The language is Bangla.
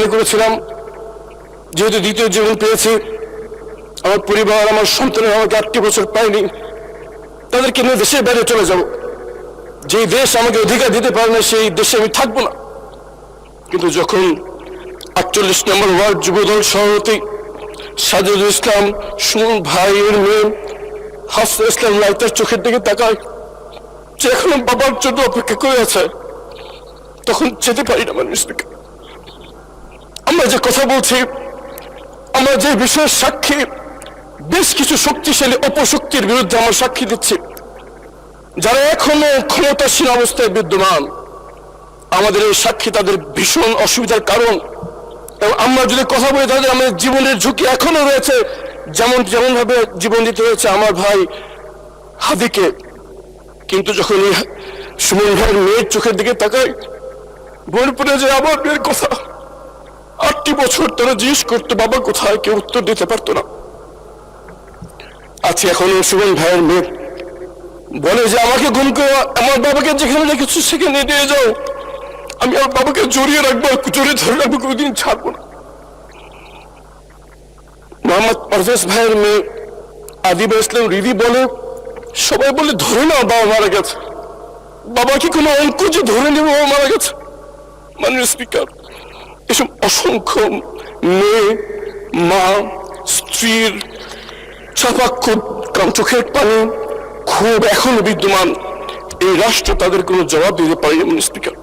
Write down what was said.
মনে করেছিলাম যেহেতু দ্বিতীয় জীবন পেয়েছি, আমার পরিবার, আমার সন্তানের আমাকে 8টি বছর পায়নি, তাদেরকে নিয়ে দেশের বাইরে চলে যাব। যে দেশ আমাকে অধিকার দিতে পারে না সেই দেশে আমি থাকবো না। কিন্তু যখন 48 নম্বর ওয়ার্ড যুবদল সভাপতি সাজিদুল ইসলাম সুমন ভাইয়ের মেয়ে হাফসা ইসলাম লাইতার চোখের দিকে তাকায় যে এখনো বাবার জন্য অপেক্ষা করে আছে, তখন যেতে পারি না। মানুষ, আমরা যে কথা বলছি, আমরা যে বিষয়ের সাক্ষী, বেশ কিছু শক্তিশালী অপশক্তির বিরুদ্ধে আমরা সাক্ষী দিচ্ছি, যারা এখনো ক্ষমতাসীন অবস্থায় বিদ্যমান। আমাদের এই সাক্ষী তাদের ভীষণ অসুবিধার কারণ, এবং আমরা যদি কথা বলি তাদের আমাদের জীবনের ঝুঁকি এখনো রয়েছে। যেমন ভাবে জীবন দিতে হয়েছে আমার ভাই হাদিকে। কিন্তু যখন এই সুমন ভাইয়ের মেয়ের চোখের দিকে তাকাই, মনে পড়ে যে আমার মেয়ের কথা। 8টি বছর তারা জিজ্ঞেস করতো বাবা কোথায়, কেউ উত্তর দিতে পারতো না। আছে এখন সুমন ভাইয়ের মেয়ে বলে যে আমাকে গুম করে আমার বাবাকে যেখানে রেখেছো সেখানে নিয়ে যাও, আমি আমার বাবাকে জড়িয়ে রাখবো, জড়িয়ে ধরে রাখবো, কোনোদিন ছাড়বো না। মোহাম্মদ পারভেজ ভাইয়ের মেয়ে আদিবা ইসলাম রিদি বলে, সবাই বলে ধরে না বাবা মারা গেছে, বাবা কি কোনো অঙ্ক যে ধরে নেবে বাবা মারা গেছে। মাননীয় স্পিকার, এসব অসংখ্য মেয়ে, মা, স্ত্রীর চাপা ক্ষোভ, চোখের পানি, ক্ষোভ এখনো বিদ্যমান। এই রাষ্ট্র তাদের কোনো জবাব দিতে পারে। মাননীয় স্পিকার,